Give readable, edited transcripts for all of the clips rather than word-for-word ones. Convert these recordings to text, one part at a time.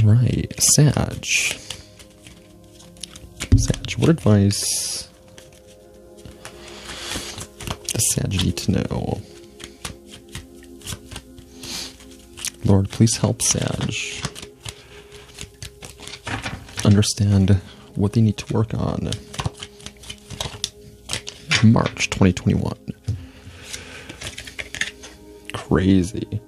right, Sag. Sag, what advice does Sag need to know? Lord, please help Sag understand what they need to work on. March 2021. Crazy.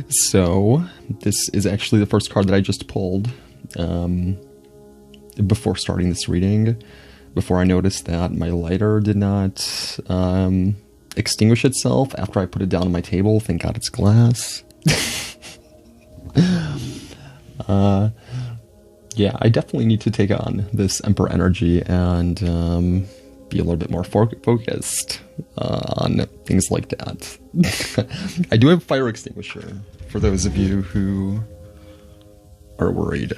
So, this is actually the first card that I just pulled before starting this reading, before I noticed that my lighter did not extinguish itself after I put it down on my table. Thank God it's glass. Yeah, I definitely need to take on this Emperor energy and be a little bit more focused on things like that. I do have a fire extinguisher, for those of you who are worried.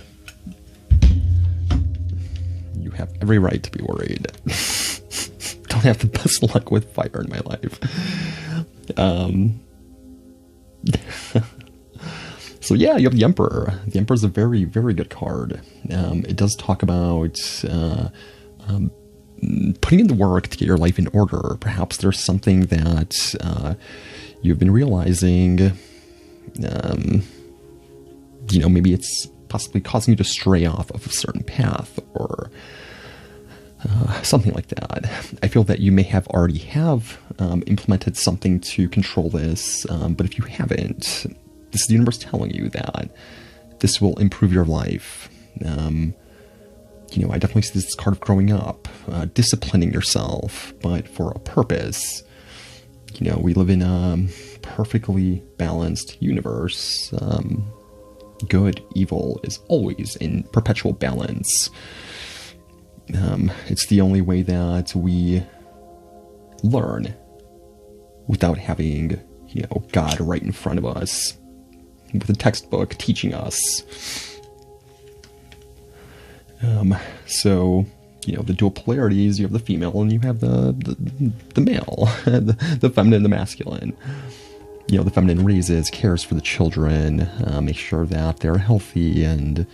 You have every right to be worried. Don't have the best luck with fire in my life. So yeah, you have the Emperor. The Emperor is a very, very good card. It does talk about putting in the work to get your life in order. Perhaps there's something that you've been realizing, maybe it's possibly causing you to stray off of a certain path or something like that. I feel that you may have already implemented something to control this, but if you haven't, this is the universe telling you that this will improve your life. I definitely see this card of growing up, disciplining yourself, but for a purpose. We live in a perfectly balanced universe. Good, evil is always in perpetual balance. It's the only way that we learn without having, God right in front of us with a textbook teaching us. So, the dual polarities, you have the female and you have the male, the feminine and the masculine. The feminine raises, cares for the children, makes sure that they're healthy and,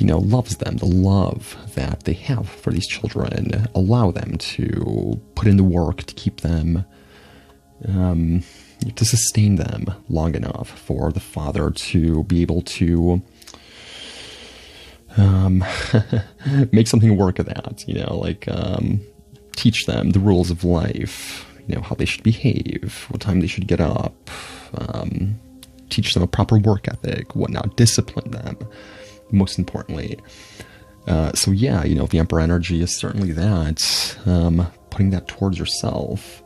loves them. The love that they have for these children, allow them to put in the work to keep them, to sustain them long enough for the father to be able to make something work of that, teach them the rules of life, how they should behave, what time they should get up, teach them a proper work ethic, whatnot, discipline them, most importantly. So yeah, the Emperor energy is certainly that, putting that towards yourself.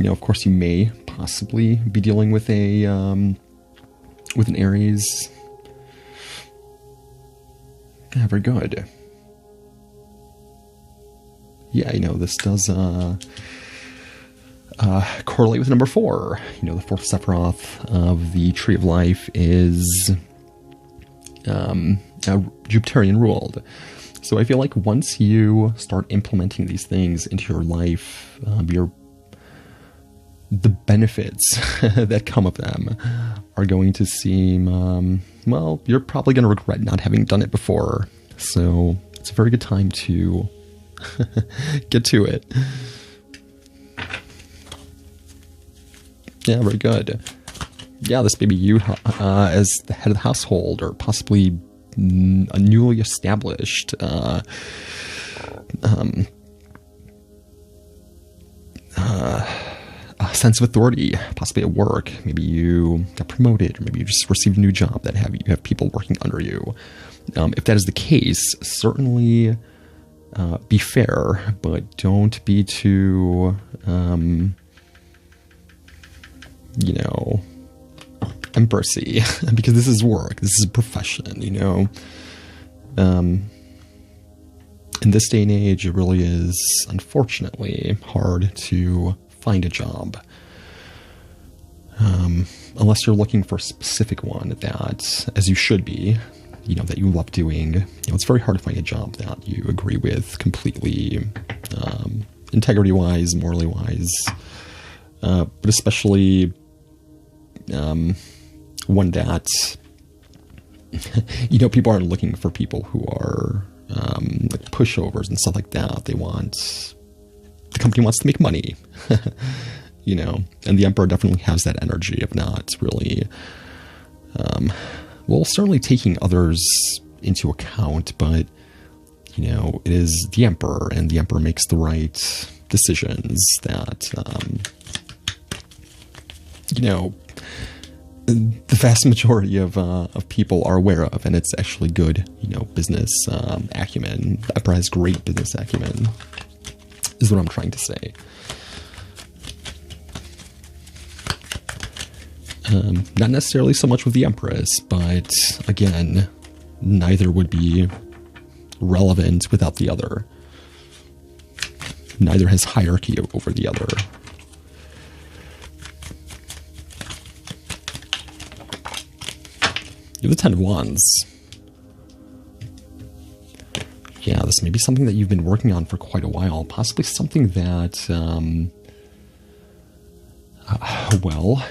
Of course, you may possibly be dealing with an Aries. Yeah, very good. Yeah, this does correlate with number 4. The fourth Sephiroth of the Tree of Life is Jupiterian ruled. So I feel like once you start implementing these things into your life, the benefits that come of them are going to seem, you're probably going to regret not having done it before. So it's a very good time to get to it. Yeah, very good. Yeah, this may be you as the head of the household, or possibly a newly established a sense of authority, possibly at work. Maybe you got promoted, or maybe you just received a new job that you have people working under you. If that is the case, certainly be fair, but don't be too, empressy, because this is work. This is a profession, In this day and age, it really is, unfortunately, hard to find a job. Unless you're looking for a specific one that, as you should be, that you love doing. It's very hard to find a job that you agree with completely, integrity-wise, morally-wise, but especially, one that, people aren't looking for people who are like pushovers and stuff like that. The company wants to make money, and the Emperor definitely has that energy of not really, certainly taking others into account, but, it is the Emperor, and the Emperor makes the right decisions that, the vast majority of people are aware of, and it's actually good, business acumen. The Emperor has great business acumen, is what I'm trying to say. Not necessarily so much with the Empress, but again, neither would be relevant without the other. Neither has hierarchy over the other. You have the Ten of Wands. Yeah, this may be something that you've been working on for quite a while. Possibly something that,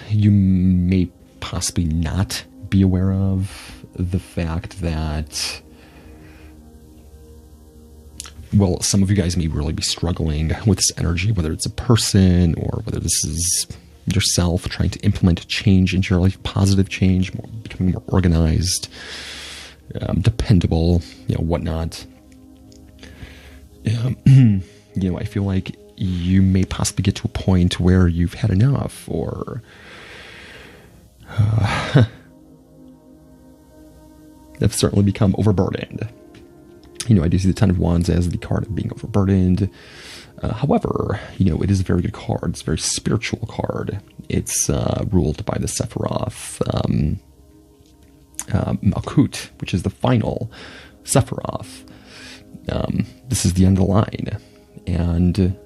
you may possibly not be aware of. The fact that, some of you guys may really be struggling with this energy, whether it's a person or whether this is yourself trying to implement change into your life, positive change, becoming more organized, dependable, whatnot. I feel like you may possibly get to a point where you've had enough, or have certainly become overburdened. I do see the Ten of Wands as the card of being overburdened. However, it is a very good card. It's a very spiritual card. It's ruled by the Sephiroth Malkut, which is the final Sephiroth. This is the end of the line. And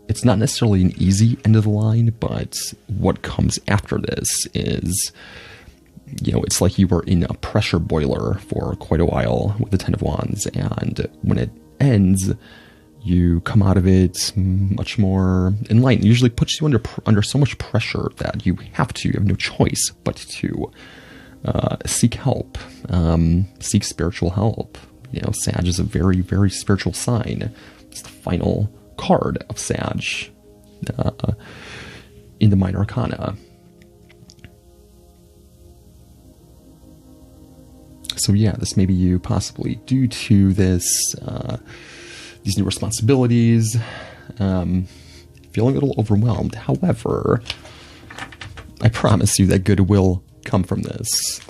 it's not necessarily an easy end of the line, but what comes after this is, it's like you were in a pressure boiler for quite a while with the Ten of Wands. And when it ends, you come out of it much more enlightened. It usually puts you under so much pressure that you have no choice but to seek help, seek spiritual help. Sag is a very, very spiritual sign. It's the final card of Sag in the Minor Arcana. So yeah, this may be you possibly, due to this, these new responsibilities, feeling a little overwhelmed. However, I promise you that good will come from this.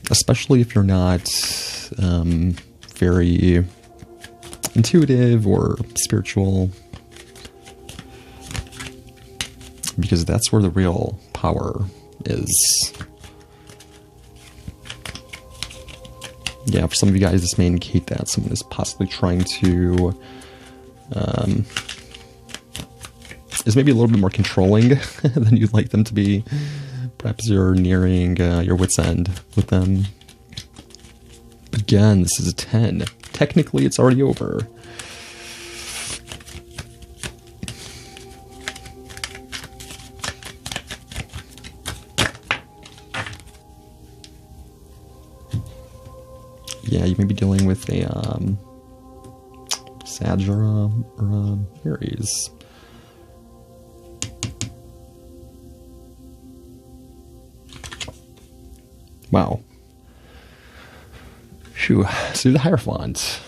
Especially if you're not very intuitive or spiritual, because that's where the real power is. Yeah, for some of you guys, this may indicate that someone is possibly trying to, is maybe a little bit more controlling than you'd like them to be. Perhaps you're nearing your wit's end with them. Again, this is a 10. Technically, it's already over. Yeah, you may be dealing with a Sag or Aries. Wow. Phew. So the Hierophant.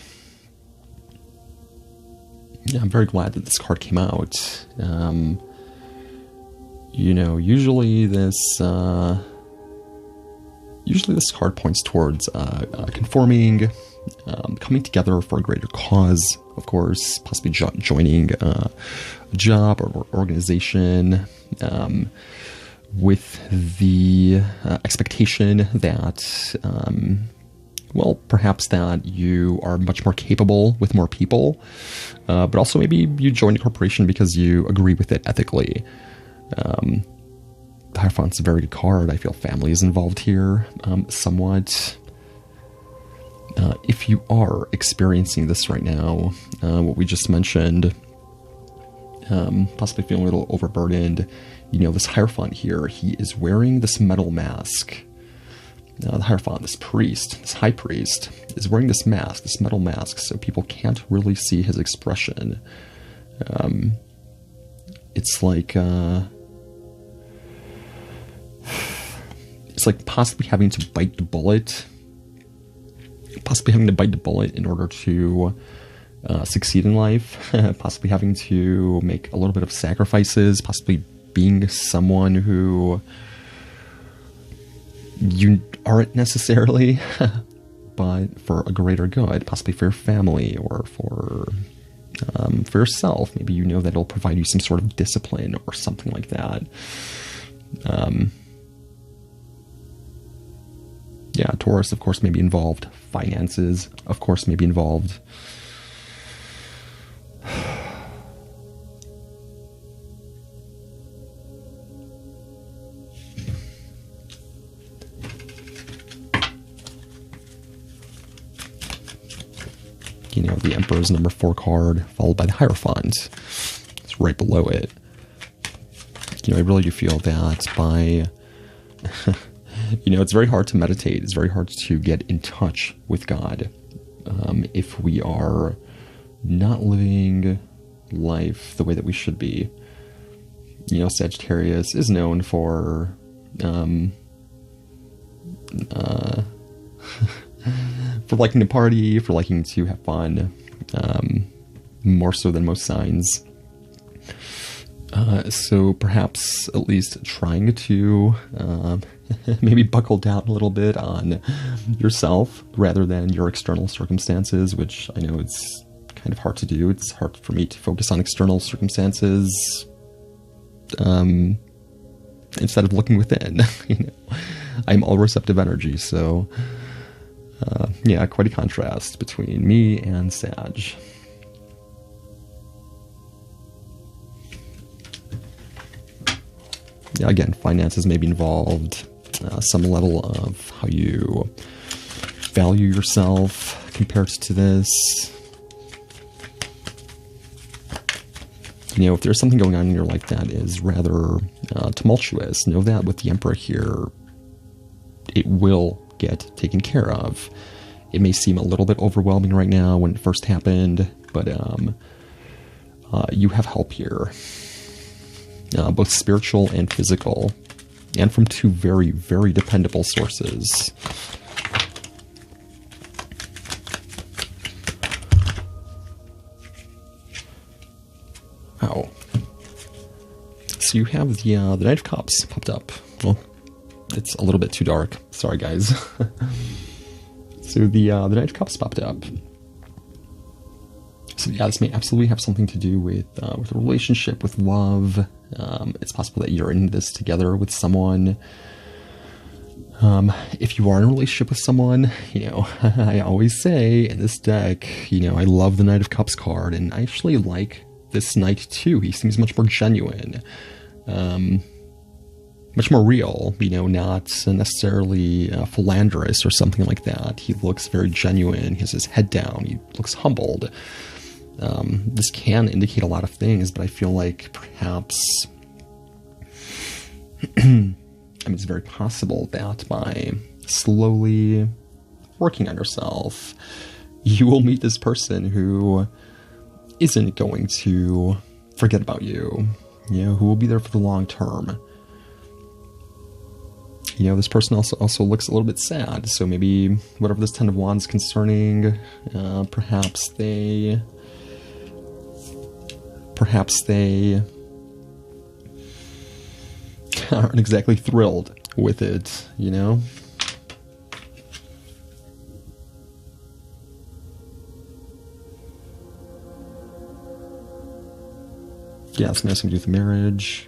Yeah, I'm very glad that this card came out. Usually this card points towards conforming, coming together for a greater cause, of course, possibly joining a job or organization, with the expectation that, perhaps that you are much more capable with more people, but also maybe you join a corporation because you agree with it ethically. The Hierophant's a very good card. I feel family is involved here, somewhat. If you are experiencing this right now, what we just mentioned, possibly feeling a little overburdened. You know, this hierophant here, he is wearing this metal mask. The hierophant, this priest, this high priest, is wearing this mask, this metal mask, so people can't really see his expression. It's like possibly having to bite the bullet. Possibly having to bite the bullet in order to succeed in life. Possibly having to make a little bit of sacrifices. Possibly being someone who you aren't necessarily, but for a greater good. Possibly for your family or for yourself. Maybe you know that it'll provide you some sort of discipline or something like that. Yeah, Taurus, of course, may be involved. Finances, of course, may be involved. You know, the Emperor's number 4 card, followed by the Hierophant. It's right below it. You know, I really do feel that by... you know, it's very hard to meditate. It's very hard to get in touch with God if we are not living life the way that we should be. You know, Sagittarius is known for for liking to party, for liking to have fun, more so than most signs. So perhaps at least trying to maybe buckle down a little bit on yourself rather than your external circumstances, which I know it's kind of hard to do. It's hard for me to focus on external circumstances instead of looking within. You know, I'm all receptive energy, so yeah, quite a contrast between me and Sag. Yeah, again, finances may be involved, some level of how you value yourself compared to this. You know, if there's something going on in your life that is rather tumultuous, know that with the Emperor here, it will get taken care of. It may seem a little bit overwhelming right now when it first happened, but you have help here. Both spiritual and physical, and from 2 very, very dependable sources. Wow. So you have the Knight of Cups popped up. Well, it's a little bit too dark. Sorry, guys. So the Knight of Cups popped up. So yeah, this may absolutely have something to do with a relationship, with love. It's possible that you're in this together with someone. If you are in a relationship with someone, you know, I always say in this deck, you know, I love the Knight of Cups card, and I actually like this knight too. He seems much more genuine, much more real, you know, not necessarily philanderous or something like that. He looks very genuine. He has his head down. He looks humbled. This can indicate a lot of things, but I feel like perhaps, I mean, it's very possible that by slowly working on yourself, you will meet this person who isn't going to forget about you, you know, who will be there for the long term. You know, this person also looks a little bit sad, so maybe whatever this 10 of Wands concerning, perhaps they aren't exactly thrilled with it, you know? Yeah, something has to do with marriage.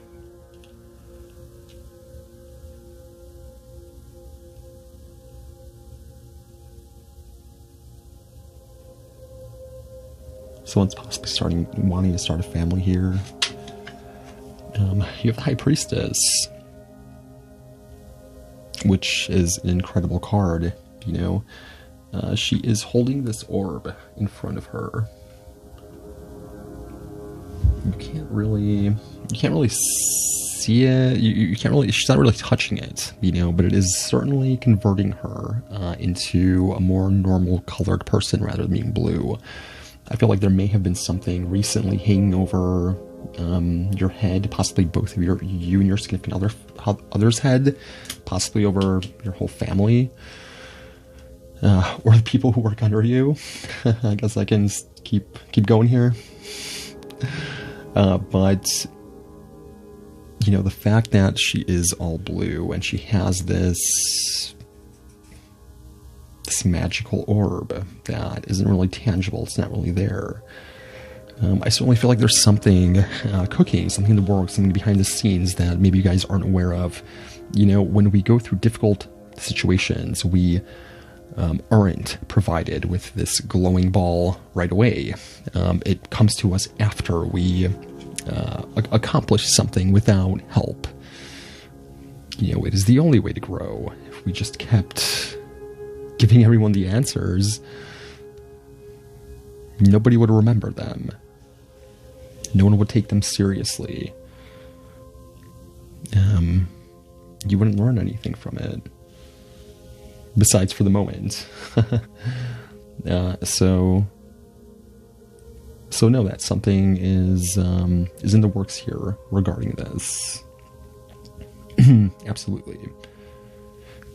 Someone's possibly wanting to start a family here. You have the High Priestess, which is an incredible card, you know. She is holding this orb in front of her. you can't really see it. You can't really, she's not really touching it, you know, but it is certainly converting her into a more normal colored person rather than being blue. I feel like there may have been something recently hanging over your head, possibly both of you and your significant other's head, possibly over your whole family, or the people who work under you. I guess I can keep going here. But you know, the fact that she is all blue and she has this magical orb that isn't really tangible, it's not really there. I certainly feel like there's something cooking, something in the works, something behind the scenes that maybe you guys aren't aware of. You know, when we go through difficult situations, we aren't provided with this glowing ball right away. It comes to us after we accomplish something without help. You know, it is the only way to grow. If we just kept giving everyone the answers, nobody would remember them. No one would take them seriously. You wouldn't learn anything from it, besides for the moment. So know that something is in the works here regarding this. Absolutely.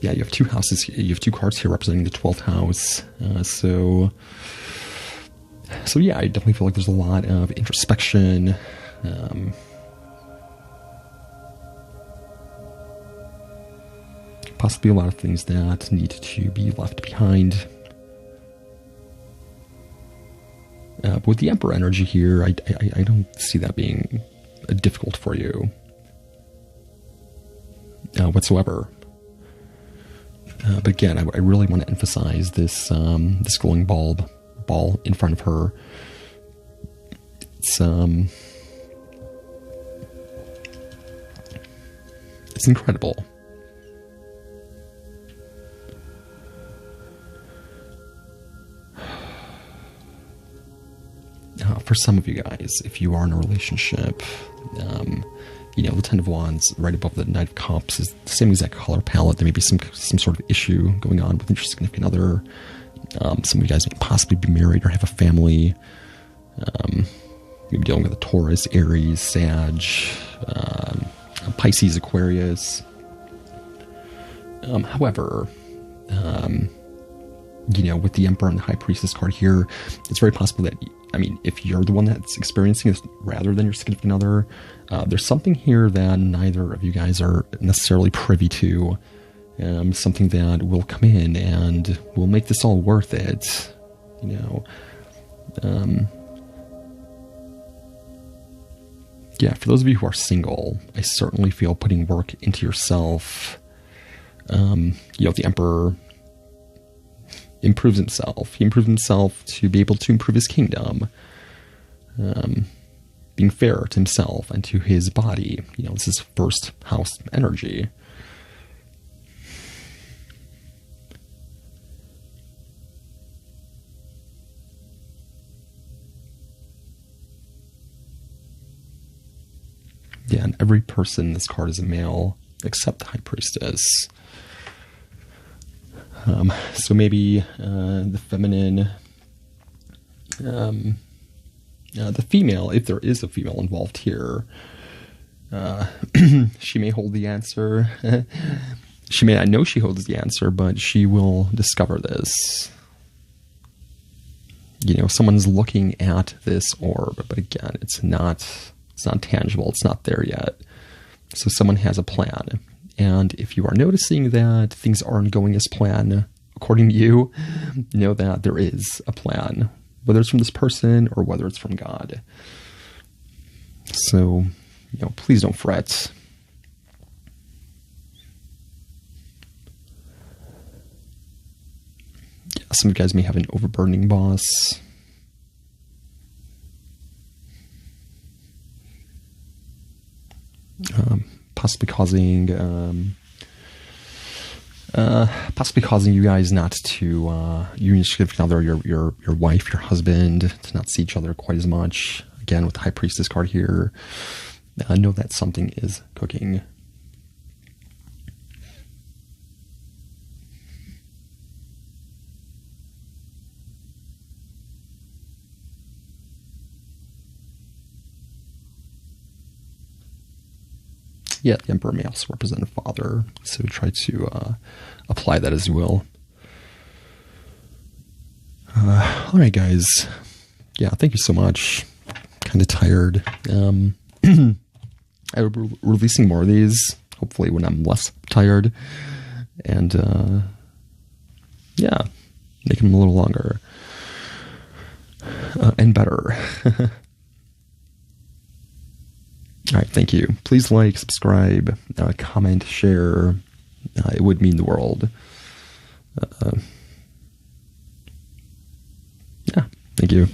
Yeah, you have two houses. You have two cards here representing the 12th house. So yeah, I definitely feel like there's a lot of introspection. Possibly a lot of things that need to be left behind. But with the Emperor energy here, I don't see that being difficult for you whatsoever. But again, I really want to emphasize this this glowing ball in front of her. It's incredible. For some of you guys, if you are in a relationship, you know, the Ten of Wands right above the Knight of Cups is the same exact color palette. There may be some sort of issue going on with your significant other. Some of you guys may possibly be married or have a family. Maybe dealing with a Taurus, Aries, Sag, Pisces, Aquarius. However, you know, with the Emperor and the High Priestess card here, it's very possible that, I mean, if you're the one that's experiencing this rather than your significant other, there's something here that neither of you guys are necessarily privy to. Something that will come in and will make this all worth it, you know. Yeah, for those of you who are single, I certainly feel putting work into yourself. You know, the Emperor improves himself. He improves himself to be able to improve his kingdom. Being fair to himself and to his body. You know, this is first house energy. Yeah, and every person in this card is a male, except the High Priestess. So maybe the feminine, the female, if there is a female involved here, she may hold the answer. She may not know she holds the answer, but she will discover this. You know, someone's looking at this orb, but again, it's not tangible. It's not there yet. So someone has a plan. And if you are noticing that things aren't going as planned, according to you, know that there is a plan, whether it's from this person or whether it's from God. So, you know, please don't fret. Yeah, some of you guys may have an overburdening boss. Possibly causing you guys not to you and your significant other, your wife, your husband, to not see each other quite as much. again, with the High Priestess card here, know that something is cooking. Yeah, the Emperor may also represent a father, so try to apply that as well. All right, guys. Yeah, thank you so much. Kind of tired. I will be releasing more of these, hopefully when I'm less tired. And, yeah, make them a little longer. And better. All right, thank you. Please like, subscribe, comment, share. It would mean the world. Yeah, thank you.